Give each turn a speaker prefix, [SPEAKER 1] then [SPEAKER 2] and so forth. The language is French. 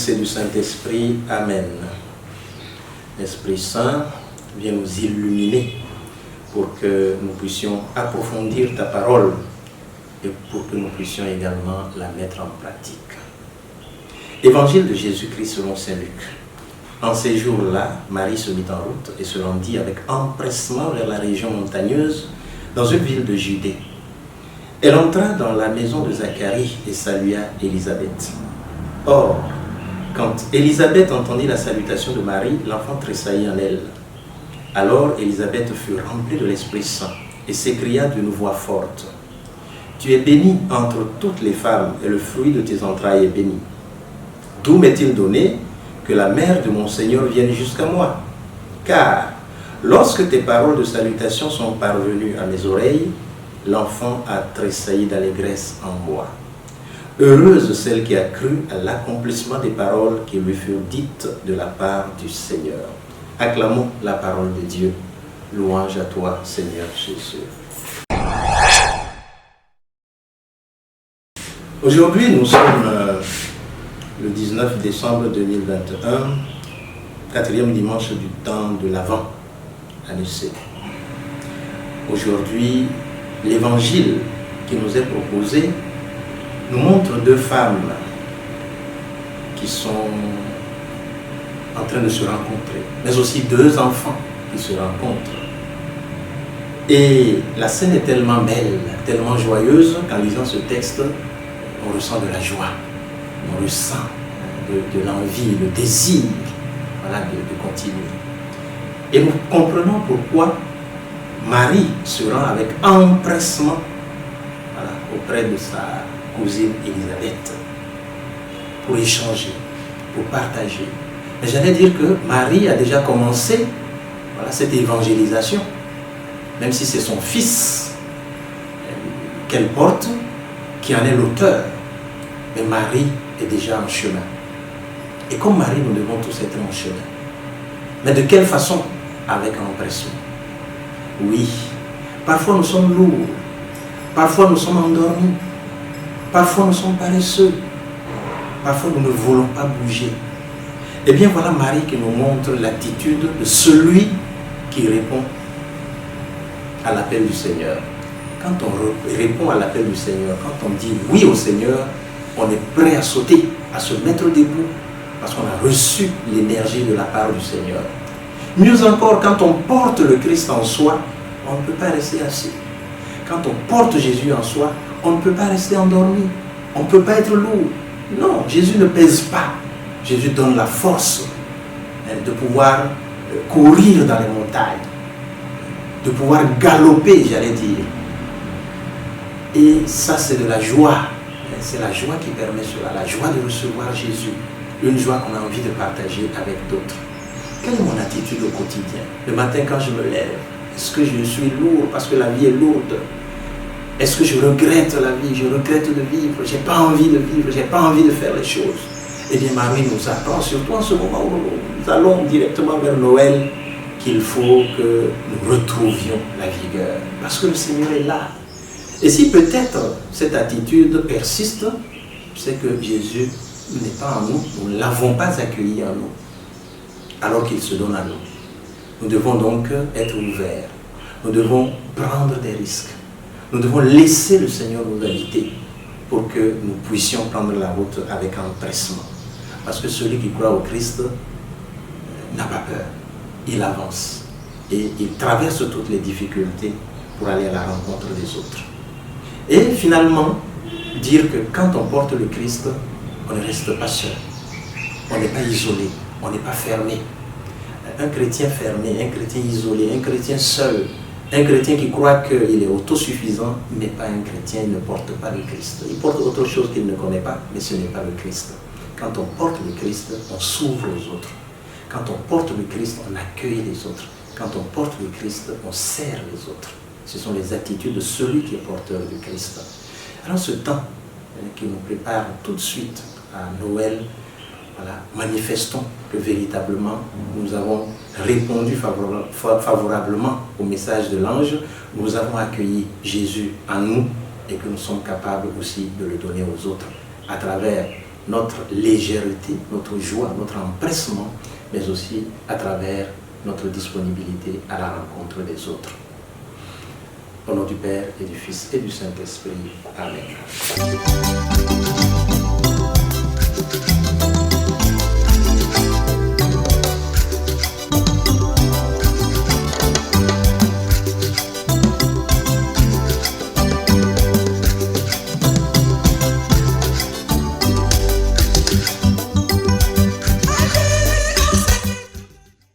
[SPEAKER 1] Fils et du Saint-Esprit. Amen. Esprit Saint, viens nous illuminer pour que nous puissions approfondir ta parole et pour que nous puissions également la mettre en pratique. Évangile de Jésus-Christ selon Saint Luc. En ces jours-là, Marie se mit en route et se rendit avec empressement vers la région montagneuse dans une ville de Judée. Elle entra dans la maison de Zacharie et salua Élisabeth. Or, quand Élisabeth entendit la salutation de Marie, l'enfant tressaillit en elle. Alors Élisabeth fut remplie de l'Esprit Saint et s'écria d'une voix forte: « Tu es bénie entre toutes les femmes et le fruit de tes entrailles est béni. D'où m'est-il donné que la mère de mon Seigneur vienne jusqu'à moi? Car lorsque tes paroles de salutation sont parvenues à mes oreilles, l'enfant a tressailli d'allégresse en moi. Heureuse celle qui a cru à l'accomplissement des paroles qui lui furent dites de la part du Seigneur. » Acclamons la parole de Dieu. Louange à toi, Seigneur Jésus. Aujourd'hui, nous sommes le 19 décembre 2021, quatrième dimanche du temps de l'Avent, année C. Aujourd'hui, l'évangile qui nous est proposé nous montre deux femmes qui sont en train de se rencontrer, mais aussi deux enfants qui se rencontrent. Et la scène est tellement belle, tellement joyeuse qu'en lisant ce texte, on ressent de la joie, on ressent de l'envie, le désir, voilà, de continuer. Et nous comprenons pourquoi Marie se rend avec empressement, voilà, auprès de sa cousine Élisabeth pour échanger, pour partager. Mais j'allais dire que Marie a déjà commencé, voilà, cette évangélisation, même si c'est son fils qu'elle porte qui en est l'auteur. Mais Marie est déjà en chemin. Et comme Marie, nous devons tous être en chemin. Mais de quelle façon? Avec empressement. Oui, parfois nous sommes lourds, parfois nous sommes endormis, parfois nous sommes paresseux, parfois nous ne voulons pas bouger. Eh bien voilà Marie qui nous montre l'attitude de celui qui répond à l'appel du Seigneur. Quand on répond à l'appel du Seigneur, quand on dit oui au Seigneur, on est prêt à sauter, à se mettre debout, parce qu'on a reçu l'énergie de la part du Seigneur. Mieux encore, quand on porte le Christ en soi, on ne peut pas rester assis. Quand on porte Jésus en soi, on ne peut pas rester endormi. On ne peut pas être lourd. Non, Jésus ne pèse pas. Jésus donne la force de pouvoir courir dans les montagnes, de pouvoir galoper, j'allais dire. Et ça, c'est de la joie. C'est la joie qui permet cela, la joie de recevoir Jésus. Une joie qu'on a envie de partager avec d'autres. Quelle est mon attitude au quotidien? Le matin quand je me lève, est-ce que je suis lourd parce que la vie est lourde? Est-ce que je regrette la vie? Je regrette de vivre, je n'ai pas envie de vivre, je n'ai pas envie de faire les choses. Eh bien Marie nous apprend, surtout en ce moment où nous allons directement vers Noël, qu'il faut que nous retrouvions la vigueur. Parce que le Seigneur est là. Et si peut-être cette attitude persiste, c'est que Jésus n'est pas en nous, nous ne l'avons pas accueilli en nous, alors qu'il se donne à nous. Nous devons donc être ouverts, nous devons prendre des risques, nous devons laisser le Seigneur nous habiter pour que nous puissions prendre la route avec empressement. Parce que celui qui croit au Christ n'a pas peur, il avance et il traverse toutes les difficultés pour aller à la rencontre des autres. Et finalement, dire que quand on porte le Christ, on ne reste pas seul, on n'est pas isolé, on n'est pas fermé. Un chrétien fermé, un chrétien isolé, un chrétien seul, un chrétien qui croit qu'il est autosuffisant, mais pas un chrétien, il ne porte pas le Christ. Il porte autre chose qu'il ne connaît pas, mais ce n'est pas le Christ. Quand on porte le Christ, on s'ouvre aux autres. Quand on porte le Christ, on accueille les autres. Quand on porte le Christ, on sert les autres. Ce sont les attitudes de celui qui est porteur du Christ. Alors ce temps qui nous prépare tout de suite à Noël, voilà, manifestons que véritablement nous avons répondu favorablement au message de l'ange, nous avons accueilli Jésus en nous et que nous sommes capables aussi de le donner aux autres à travers notre légèreté, notre joie, notre empressement, mais aussi à travers notre disponibilité à la rencontre des autres. Au nom du Père et du Fils et du Saint-Esprit. Amen.